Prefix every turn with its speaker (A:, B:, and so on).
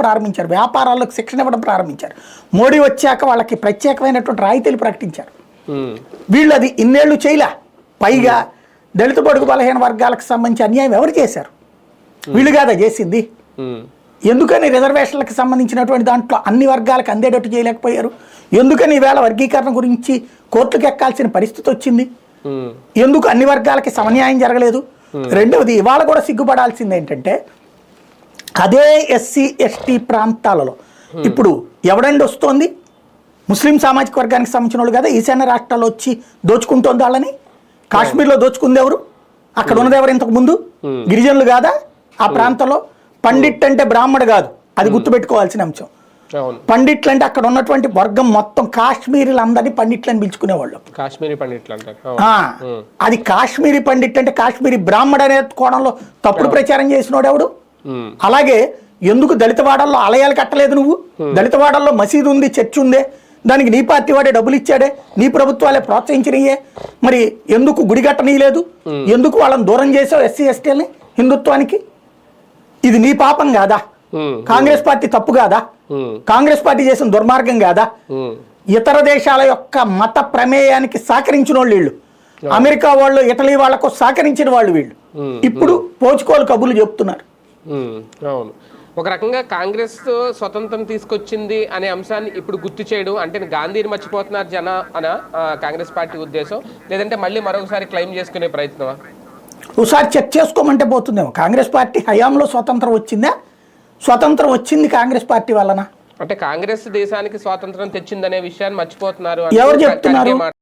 A: ప్రారంభించారు, వ్యాపారాలకు శిక్షణ ఇవ్వడం ప్రారంభించారు. మోడీ వచ్చాక వాళ్ళకి ప్రత్యేకమైనటువంటి రాయితీలు ప్రకటించారు. వీళ్ళు అది ఇన్నేళ్లు చేయలే. పైగా దళిత బడుగు బలహీన వర్గాలకు సంబంధించి అన్యాయం ఎవరు చేశారు? వీళ్ళు కాదా చేసింది? ఎందుకని రిజర్వేషన్లకు సంబంధించినటువంటి దాంట్లో అన్ని వర్గాలకు అందేటట్టు చేయలేకపోయారు? ఎందుకని ఈవేళ వర్గీకరణ గురించి కోర్టుకు ఎక్కాల్సిన పరిస్థితి వచ్చింది? ఎందుకు అన్ని వర్గాలకి సమన్యాయం జరగలేదు? రెండవది, ఇవాళ కూడా సిగ్గుపడాల్సింది ఏంటంటే, అదే ఎస్సీ ఎస్టీ ప్రాంతాలలో ఇప్పుడు ఎవడండి వస్తోంది? ముస్లిం సామాజిక వర్గానికి సంబంధించిన వాళ్ళు కదా ఈశాన్య రాష్ట్రాల్లో వచ్చి దోచుకుంటోంది వాళ్ళని. కాశ్మీర్లో దోచుకుంది ఎవరు? అక్కడ ఉన్నది ఎవరు? ఇంతకు ముందు గిరిజనులు కాదా ఆ ప్రాంతంలో? పండిట్ అంటే బ్రాహ్మడు కాదు, అది గుర్తుపెట్టుకోవాల్సిన అంశం. పండిట్లు అంటే అక్కడ ఉన్నటువంటి వర్గం మొత్తం కాశ్మీరీలందరినీ పండిట్లని పిలుచుకునేవాళ్ళు.
B: కాశ్మీరీ పండిట్లు అంటారు.
A: అది కాశ్మీరీ పండిట్ అంటే కాశ్మీరీ బ్రాహ్మడు అనే కోణంలో తప్పుడు ప్రచారం చేసినోడు ఎవడు? అలాగే ఎందుకు దళితవాడల్లో ఆలయాలు కట్టలేదు నువ్వు? దళితవాడల్లో మసీదు ఉంది, చర్చ్ ఉందే, దానికి నీ పార్టీ వాడే డబ్బులు ఇచ్చాడే, నీ ప్రభుత్వాలే ప్రోత్సహించినయే, మరి ఎందుకు గుడి కట్టనీయలేదు? ఎందుకు వాళ్ళని దూరం చేసావు ఎస్సీ ఎస్టీలని హిందుత్వానికి? ఇది నీ పాపం కాదా? కాంగ్రెస్ పార్టీ తప్పు కాదా? కాంగ్రెస్ పార్టీ చేసిన దుర్మార్గం కాదా? ఇతర దేశాల యొక్క మత ప్రమేయానికి సహకరించిన వాళ్ళు వీళ్ళు. అమెరికా వాళ్ళు, ఇటలీ వాళ్ళకు సహకరించిన వాళ్ళు వీళ్ళు. ఇప్పుడు పోచుకోలు కబుర్లు చెప్తున్నారు.
B: అవును, ఒక రకంగా కాంగ్రెస్ స్వతంత్రం తీసుకొచ్చింది అనే అంశాన్ని ఇప్పుడు గుర్తు చేయడం అంటే గాంధీని మర్చిపోతున్నారు జన అన కాంగ్రెస్ పార్టీ ఉద్దేశం, లేదంటే మళ్ళీ మరొకసారి క్లెయిమ్ చేసుకునే ప్రయత్నమా?
A: ఒకసారి చెక్ చేసుకోమంటే పోతుందేమో. కాంగ్రెస్ పార్టీ హయాంలో స్వతంత్రం వచ్చిందా? స్వతంత్రం వచ్చింది కాంగ్రెస్ పార్టీ వలన.
B: అంటే కాంగ్రెస్ దేశానికి స్వాతంత్రం తెచ్చిందనే విషయాన్ని మర్చిపోతున్నారు
A: ఎవరు చెప్తున్నారు?